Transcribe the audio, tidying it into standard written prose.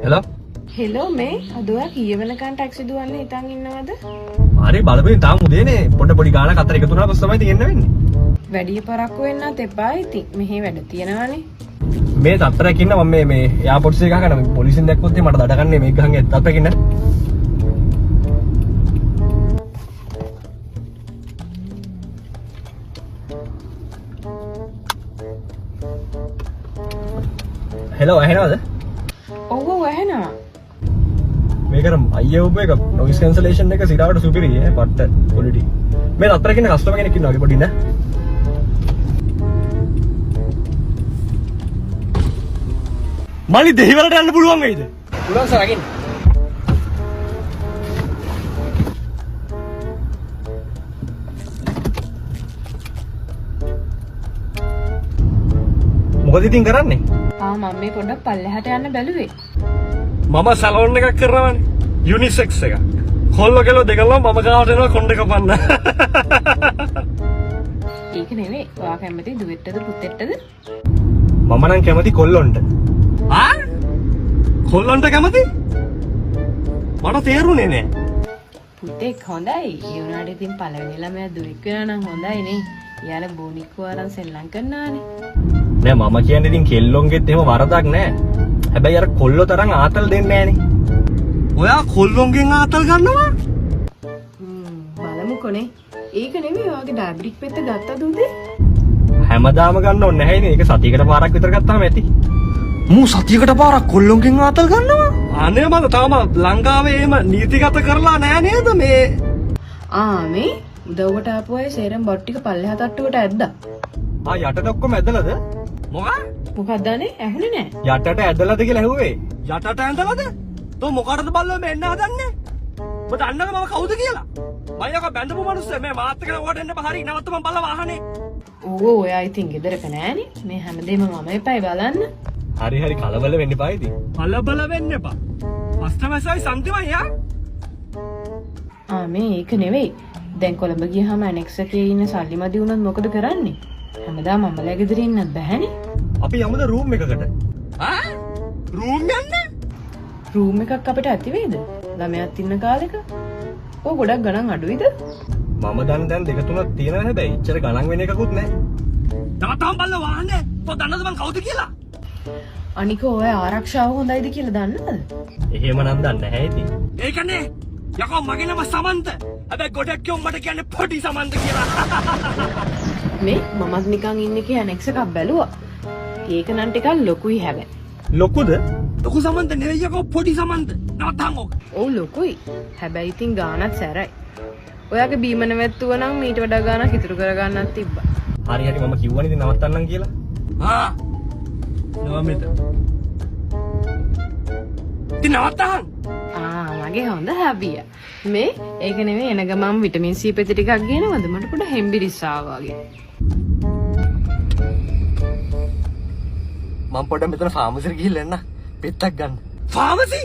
Hello hello මේ අද ඔයා කීය වෙනකන් ටැක්සි දුවන්න හිතන් ඉන්නවද? හරි බලපෑම් තාම උදේනේ පොඩි ගානක් අතර එකතු වුණා පස්සේ තමයි තියෙන්න වෙන්නේ. වැඩි පරක්කු වෙන්නත් එපා ඉතින්. මෙහි වැඩ තියනවානේ. මේ තත්තරයක් ඉන්න මම මේ එයාපෝට් එකේ ගහගෙන පොලිසියෙන් දැක්කොත් මට දඩ ගන්න මේක ගහන් තත්තරයක් ඉන්න. හෙලෝ ඇහෙනවද? ඔව් ඇහෙනවා. මේකර අයියෝ ඔබ එක නොයිස් කැන්සලේෂන් එක සිරාවට සුපිරි ඈ පට්ට ක්වොලිටි. මේ තත්තරයක් ඉන්න කස්ටමර් කෙනෙක් ඉන්නවා වගේ පොඩි නෑ. මලි දෙහිවලට යන්න පුළුවන් වෙයිද? පුළුවන් සර් අගින්න. මොකද ඉතින් කරන්නේ? මම මේ පොඩ්ඩක් පල්ලෙහාට යන්න බැලුවේ. මම සැලෝන් එකක් කරනවානේ. යුනිසෙක්ස් එක. කොල්ලෝ කෙල්ලෝ දෙකල්ලා මම ගාවට එනවා කොණ්ඩ කපන්න. ඒක නෙවෙයි. ඔයා කැමති දුවෙට්ටද පුතෙට්ටද? මම නම් කැමති කොල්ලොන්ට. කොල්ලොන්ට කැමති? මට තේරුනේ නෑ. පුතෙක් හොඳයි. ඒ වුණාට ඉතින් පළවෙනි ළමයා දුවෙක් වෙනා නම් හොඳයි නේ. යාලා බොනික්කෝ අරන් සෙල්ලම් කරනවානේ. නෑ මම කියන්නේ ඉතින් කෙල්ලොන්ගෙත් එහෙම වරදක් නෑ. හැබැයි අර කොල්ලෝ තරම් ආතල් දෙන්නේ නෑනේ. ඔයා කොල්ලොන්ගෙන් ආතල් ගන්නවා? බලමුකෝනේ. ඒක නෙමෙයි ඔයාගේ ඩයබටික් පෙත්ත ගත්තද උදේ? හැමදාම ගන්න ඕනේ නැහැනේ. ඒක සතියකට පාරක් විතර ගත්තාම ඇති. මූ සතියකට පාරක් කොල්ලොන්ගෙන් ආතල් ගන්නවා? අනේ මම තාම ලංකාවේ එහෙම නීතිගත කරලා නෑ නේද මේ? මේ උදව්වට ආපු අය සේරම බොට් ටික පල්ලෙහා තට්ටුවට ඇද්දා. යටට ඔක්කොම ඇදලාද? මොකක්ද අනේ ඇහුනේ නෑ. යටට ඇදලාද කියලා ඇහුවේ. යටට ඇදලාද? තෝ මොකටද බල්ලෝ මේ එන්න හදන්නේ? ඔබ දන්නවද මම කවුද කියලා? මම යක බැඳපු මිනිස්සු මේ මාත් එක්ක ඔයාට එන්න බහරි නවත්ත මම බල්ලා වාහනේ. ඕ ඔයා ඉතින් ගෙදරක නෑනේ. මේ හැමදේම මම එපයි බලන්න. හරි කලබල වෙන්න එපා ඉතින්. කලබල වෙන්න එපා. කස්ටමර්ස්යි සම්තිමයි යා. මේ ඒක නෙවෙයි. දැන් කොළඹ ගියාම ඇනෙක්ස් එකේ ඉන්න සල්ලි මදි වුණොත් මොකද කරන්නේ? හැමදාම මමලා ගෙදර ඉන්නත් බැහැනේ. අපි යමුද රූම් එකකට? රූම් යන්න? රූම් එකක් අපිට ඇති වේද? ළමයාත් ඉන්න කාලෙක. ඔය ගොඩක් ගණන් අඩුයිද? මම දැන් දෙක තුනක් තියෙනවා හැබැයි ඉච්චර ගණන් වෙන එකකුත් නැහැ. තාත්තාම බල්ල වාහනේ. ඔය දන්නද මං කවුද කියලා? අනික ඔය ආරක්ෂාව හොඳයිද කියලා දන්නවද? එහෙම නම් දන්නේ නැහැ ඉතින්. ඒකනේ. යකෝ මගේ නම සමන්ත. හැබැයි ගොඩක් උඹට කියන්නේ පොඩි සමන්ත කියලා. මේ මමත් නිකන් ඉන්නේ කිය ඇනෙක්ස් එකක් බැලුවා. ඒක නම් ටිකක් ලොකුයි හැබැයි. ලොකුද? ලොකු සමන්ත නෙවෙයි යකෝ පොඩි සමන්ත. නවත්තන් ඕක. ඔව් ලොකුයි. හැබැයි ඉතින් ගානක් සැරයි. ඔයාගේ බීම නැවැත්තුව නම් මීට වඩා ගානක් ඉතුරු කරගන්නත් තිබ්බා. හරි මම කිව්වනේ ඉතින් නවත්තන්නම් කියලා. නවමෙත. ඉතින් නවත්තන්. මගේ හොඳ හැබිය. මේ ඒක නෙවෙයි එන ගමන් විටමින් C පෙති ටිකක් ගේනවද? මට පොඩ හෙම්බිරිස්සාව වගේ. මම පොඩ්ඩක් මෙතන ෆාමසි එකට ගිහිල්ලා එන්න. පෙත්තක් ගන්න. ෆාමසි?